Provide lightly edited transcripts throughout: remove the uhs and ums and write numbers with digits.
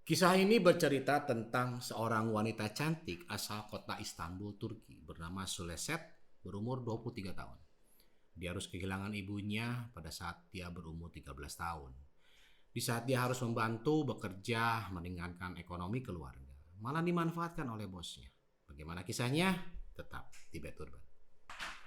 Kisah ini bercerita tentang seorang wanita cantik asal kota Istanbul, Turki bernama Suleset berumur 23 tahun. Dia harus kehilangan ibunya pada saat dia berumur 13 tahun. Di saat dia harus membantu bekerja meringankan ekonomi keluarga, malah dimanfaatkan oleh bosnya. Bagaimana kisahnya? Tetap di Beturban.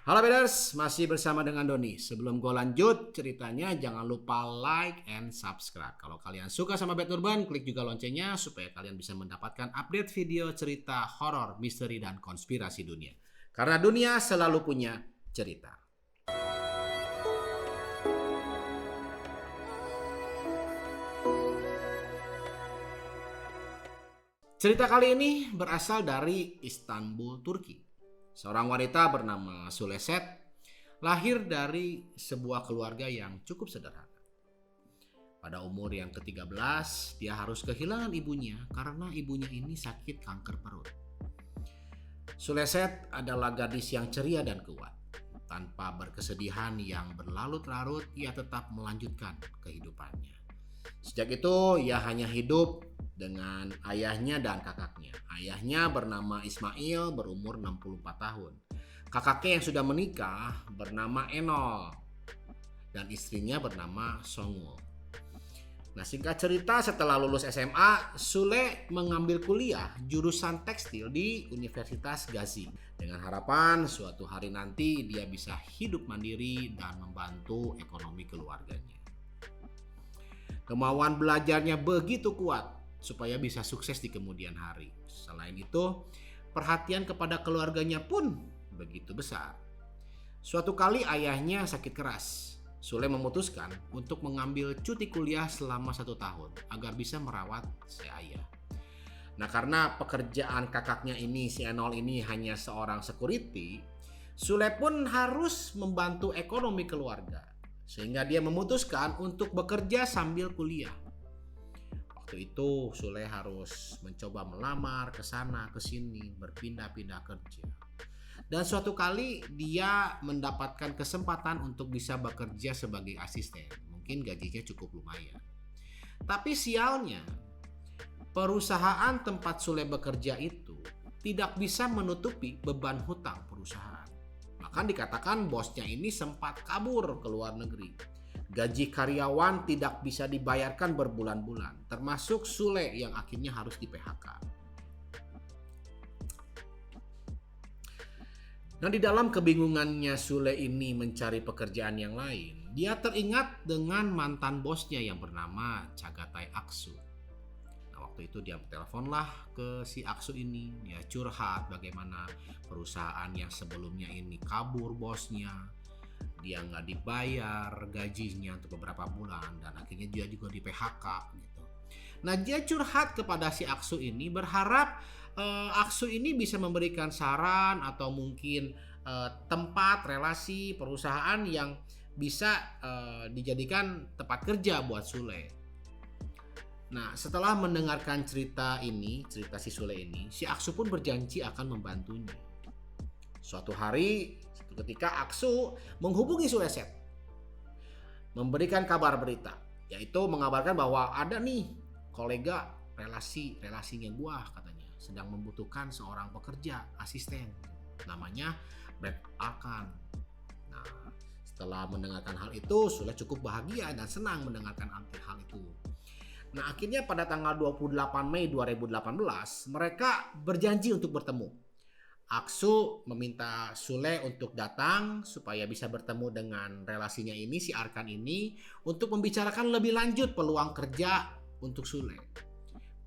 Halo Beders, masih bersama dengan Doni. Sebelum gue lanjut ceritanya, jangan lupa like and subscribe. Kalau kalian suka sama Beturban, klik juga loncengnya supaya kalian bisa mendapatkan update video cerita horor, misteri, dan konspirasi dunia. Karena dunia selalu punya cerita. Cerita kali ini berasal dari Istanbul, Turki. Seorang wanita bernama Suleset lahir dari sebuah keluarga yang cukup sederhana. Pada umur yang ke-13, dia harus kehilangan ibunya karena ibunya ini sakit kanker perut. Suleset adalah gadis yang ceria dan kuat. Tanpa berkesedihan yang berlarut-larut, ia tetap melanjutkan kehidupannya. Sejak itu, ia hanya hidup dengan ayahnya dan kakaknya. Ayahnya bernama Ismail, berumur 64 tahun. Kakaknya yang sudah menikah bernama Enol. Dan istrinya bernama Songul. Nah, singkat cerita, setelah lulus SMA, Sule mengambil kuliah jurusan tekstil di Universitas Gazi. Dengan harapan suatu hari nanti dia bisa hidup mandiri dan membantu ekonomi keluarganya. Kemauan belajarnya begitu kuat supaya bisa sukses di kemudian hari. Selain itu, perhatian kepada keluarganya pun begitu besar. Suatu kali ayahnya sakit keras. Sule memutuskan untuk mengambil cuti kuliah selama 1 tahun agar bisa merawat si ayah. Nah, karena pekerjaan kakaknya ini, si Enol ini hanya seorang security, Sule pun harus membantu ekonomi keluarga. Sehingga dia memutuskan untuk bekerja sambil kuliah. Waktu itu Sule harus mencoba melamar ke sana ke sini, berpindah-pindah kerja. Dan suatu kali dia mendapatkan kesempatan untuk bisa bekerja sebagai asisten. Mungkin gajinya cukup lumayan. Tapi sialnya, perusahaan tempat Sule bekerja itu tidak bisa menutupi beban hutang perusahaan. Bahkan dikatakan bosnya ini sempat kabur ke luar negeri. Gaji karyawan tidak bisa dibayarkan berbulan-bulan, termasuk Sule yang akhirnya harus di-PHK. Nah, di dalam kebingungannya Sule ini mencari pekerjaan yang lain, dia teringat dengan mantan bosnya yang bernama Chagatai Aksu. Nah, waktu itu dia teleponlah ke si Aksu ini, dia curhat bagaimana perusahaan yang sebelumnya ini kabur bosnya. Dia nggak dibayar gajinya untuk beberapa bulan dan akhirnya dia juga di-PHK gitu. Nah, dia curhat kepada si Aksu ini berharap Aksu ini bisa memberikan saran atau mungkin tempat relasi perusahaan yang bisa dijadikan tempat kerja buat Sule. Nah, setelah mendengarkan cerita si Sule ini, si Aksu pun berjanji akan membantunya. Suatu hari ketika Aksu menghubungi Suleset, memberikan kabar berita, yaitu mengabarkan bahwa ada nih kolega relasinya gua katanya sedang membutuhkan seorang pekerja asisten, namanya Brad Arkan. Nah, setelah mendengarkan hal itu, Sule cukup bahagia dan senang mendengarkan hal itu. Nah, akhirnya pada tanggal 28 Mei 2018 mereka berjanji untuk bertemu. Aksu meminta Sule untuk datang supaya bisa bertemu dengan relasinya ini, si Arkan ini, untuk membicarakan lebih lanjut peluang kerja untuk Sule.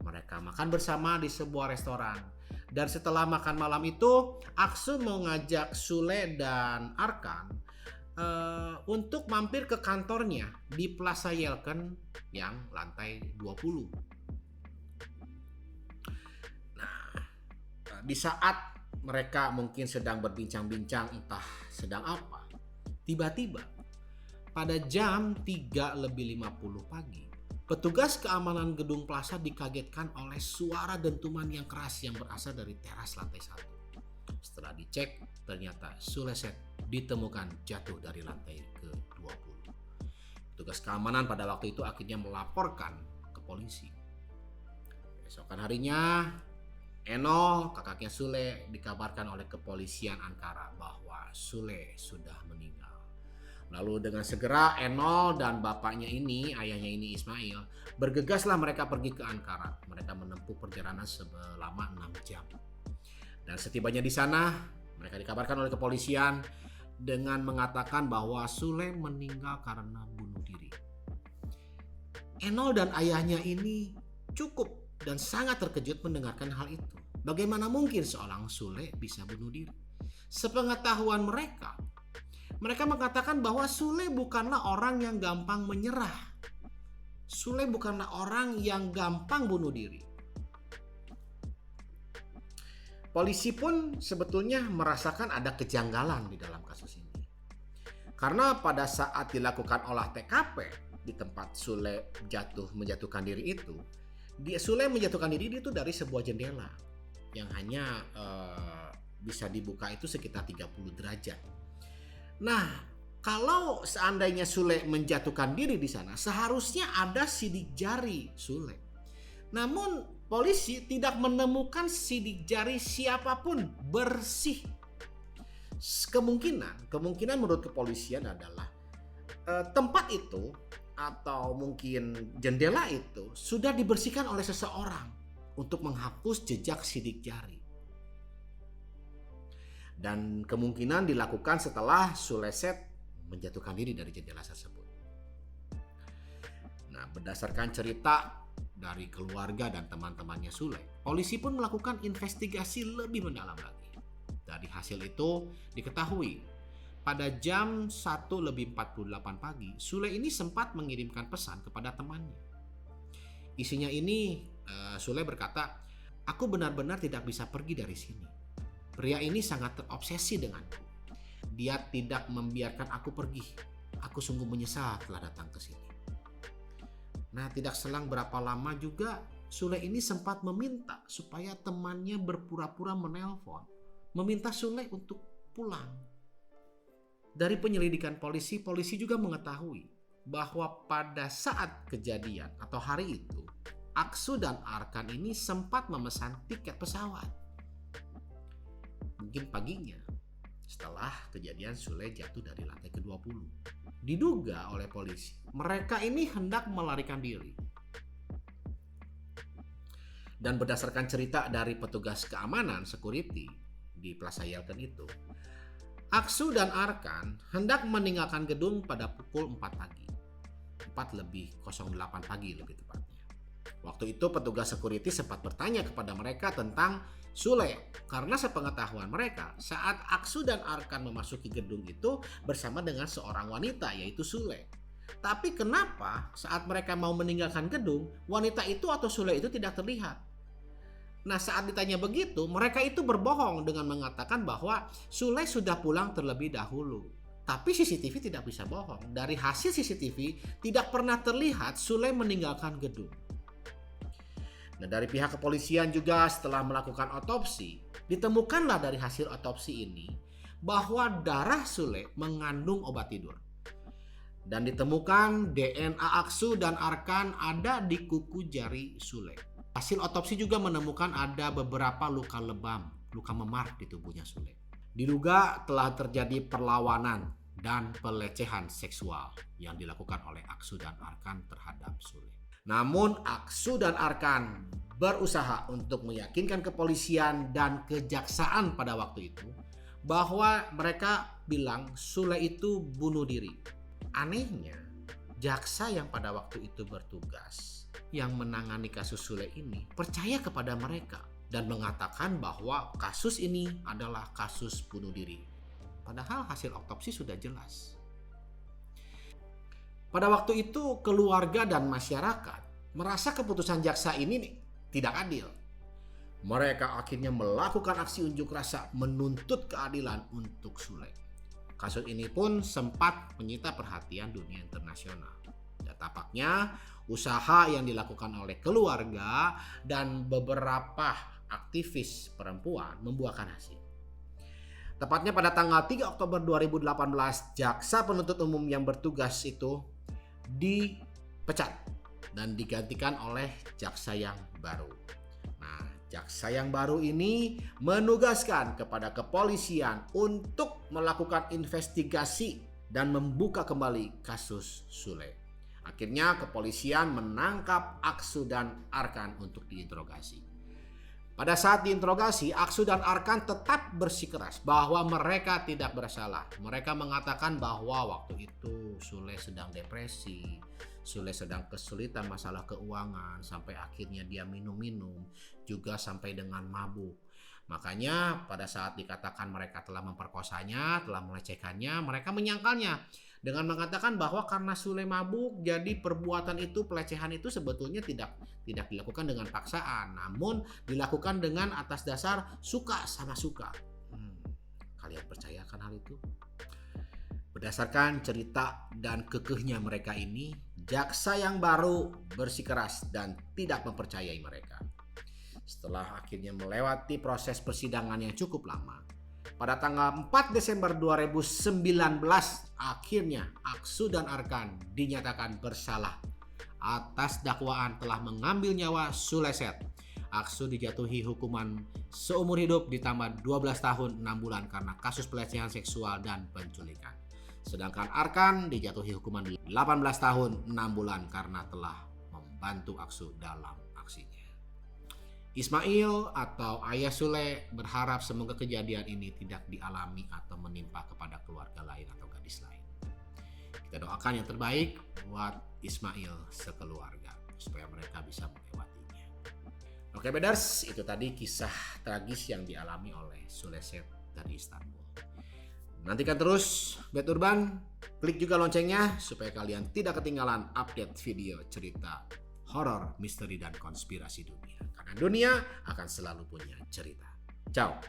Mereka makan bersama di sebuah restoran. Dan setelah makan malam itu, Aksu mengajak Sule dan Arkan untuk mampir ke kantornya di Plaza Yelken yang lantai 20. Nah, di saat mereka mungkin sedang berbincang-bincang entah sedang apa, tiba-tiba pada jam 3:50 pagi, petugas keamanan gedung Plaza dikagetkan oleh suara dentuman yang keras yang berasal dari teras lantai 1. Setelah dicek, ternyata Suleset ditemukan jatuh dari lantai ke-20. Petugas keamanan pada waktu itu akhirnya melaporkan ke polisi. Keesokan harinya, Eno, kakaknya Sule, dikabarkan oleh kepolisian Ankara bahwa Sule sudah meninggal. Lalu dengan segera Eno dan bapaknya ini, ayahnya ini Ismail, bergegaslah mereka pergi ke Ankara. Mereka menempuh perjalanan selama 6 jam. Dan setibanya di sana, mereka dikabarkan oleh kepolisian dengan mengatakan bahwa Sule meninggal karena bunuh diri. Eno dan ayahnya ini cukup dan sangat terkejut mendengarkan hal itu. Bagaimana mungkin seorang Sule bisa bunuh diri? Sepengetahuan mereka mengatakan bahwa Sule bukanlah orang yang gampang menyerah. Sule bukanlah orang yang gampang bunuh diri. Polisi pun sebetulnya merasakan ada kejanggalan di dalam kasus ini. Karena pada saat dilakukan olah TKP di tempat Sule menjatuhkan diri itu, Sule menjatuhkan diri itu dari sebuah jendela yang hanya bisa dibuka itu sekitar 30 derajat. Nah, kalau seandainya Sule menjatuhkan diri di sana, seharusnya ada sidik jari Sule. Namun polisi tidak menemukan sidik jari siapapun bersih. Kemungkinan menurut kepolisian adalah tempat itu atau mungkin jendela itu sudah dibersihkan oleh seseorang untuk menghapus jejak sidik jari. Dan kemungkinan dilakukan setelah Suleset menjatuhkan diri dari jendela tersebut. Nah, berdasarkan cerita dari keluarga dan teman-temannya Sule, polisi pun melakukan investigasi lebih mendalam lagi. Dari hasil itu diketahui pada jam 1:48 pagi, Sule ini sempat mengirimkan pesan kepada temannya. Isinya ini, Sule berkata, "Aku benar-benar tidak bisa pergi dari sini. Pria ini sangat terobsesi denganku. Dia tidak membiarkan aku pergi. Aku sungguh menyesal telah datang ke sini." Nah, tidak selang berapa lama juga Sule ini sempat meminta supaya temannya berpura-pura menelpon, meminta Sule untuk pulang. Dari penyelidikan polisi juga mengetahui bahwa pada saat kejadian atau hari itu, Aksu dan Arkan ini sempat memesan tiket pesawat. Mungkin paginya, setelah kejadian Sule jatuh dari lantai ke-20. Diduga oleh polisi, mereka ini hendak melarikan diri. Dan berdasarkan cerita dari petugas keamanan security di Plaza Yelken itu, Aksu dan Arkan hendak meninggalkan gedung pada pukul 4 pagi. 4:08 pagi lebih tepatnya. Waktu itu petugas security sempat bertanya kepada mereka tentang Sule, karena sepengetahuan mereka saat Aksu dan Arkan memasuki gedung itu bersama dengan seorang wanita yaitu Sule. Tapi kenapa saat mereka mau meninggalkan gedung, wanita itu atau Sule itu tidak terlihat? Nah, saat ditanya begitu, mereka itu berbohong dengan mengatakan bahwa Sule sudah pulang terlebih dahulu. Tapi CCTV tidak bisa bohong. Dari hasil CCTV tidak pernah terlihat Sule meninggalkan gedung. Nah, dari pihak kepolisian juga setelah melakukan otopsi, ditemukanlah dari hasil otopsi ini bahwa darah Sule mengandung obat tidur. Dan ditemukan DNA Aksu dan Arkan ada di kuku jari Sule. Hasil otopsi juga menemukan ada beberapa luka lebam, luka memar di tubuhnya Sule. Diduga telah terjadi perlawanan dan pelecehan seksual yang dilakukan oleh Aksu dan Arkan terhadap Sule. Namun Aksu dan Arkan berusaha untuk meyakinkan kepolisian dan kejaksaan pada waktu itu bahwa mereka bilang Sule itu bunuh diri. Anehnya, jaksa yang pada waktu itu bertugas yang menangani kasus Sule ini percaya kepada mereka dan mengatakan bahwa kasus ini adalah kasus bunuh diri. Padahal hasil otopsi sudah jelas. Pada waktu itu keluarga dan masyarakat merasa keputusan jaksa ini tidak adil. Mereka akhirnya melakukan aksi unjuk rasa menuntut keadilan untuk Sule. Kasus ini pun sempat menyita perhatian dunia internasional. Dan tampaknya usaha yang dilakukan oleh keluarga dan beberapa aktivis perempuan membuahkan hasil. Tepatnya pada tanggal 3 Oktober 2018, jaksa penuntut umum yang bertugas itu dipecat dan digantikan oleh jaksa yang baru. Nah, jaksa yang baru ini menugaskan kepada kepolisian untuk melakukan investigasi dan membuka kembali kasus Sule. Akhirnya kepolisian menangkap Aksu dan Arkan untuk diinterogasi. Pada saat diinterogasi, Aksu dan Arkan tetap bersikeras bahwa mereka tidak bersalah. Mereka mengatakan bahwa waktu itu Sule sedang depresi, Sule sedang kesulitan masalah keuangan, sampai akhirnya dia minum-minum, juga sampai dengan mabuk. Makanya pada saat dikatakan mereka telah memperkosanya, telah melecehkannya, mereka menyangkalnya dengan mengatakan bahwa karena Sule mabuk, jadi perbuatan itu, pelecehan itu sebetulnya tidak dilakukan dengan paksaan, namun dilakukan dengan atas dasar suka sama suka. Kalian percayakan hal itu? Berdasarkan cerita dan kekehnya mereka ini, jaksa yang baru bersikeras dan tidak mempercayai mereka. Setelah akhirnya melewati proses persidangan yang cukup lama, pada tanggal 4 Desember 2019, akhirnya Aksu dan Arkan dinyatakan bersalah atas dakwaan telah mengambil nyawa Sule Set. Aksu dijatuhi hukuman seumur hidup ditambah 12 tahun 6 bulan karena kasus pelecehan seksual dan penculikan. Sedangkan Arkan dijatuhi hukuman 18 tahun 6 bulan karena telah membantu Aksu dalam aksinya. Ismail atau ayah Sule berharap semoga kejadian ini tidak dialami atau menimpa kepada keluarga lain atau gadis lain. Kita doakan yang terbaik buat Ismail sekeluarga supaya mereka bisa melewatinya. Oke Beders, itu tadi kisah tragis yang dialami oleh Sule Set dari Istanbul. Nantikan terus Bet Urban, klik juga loncengnya supaya kalian tidak ketinggalan update video cerita horor, misteri, dan konspirasi dunia. Karena dunia akan selalu punya cerita. Ciao.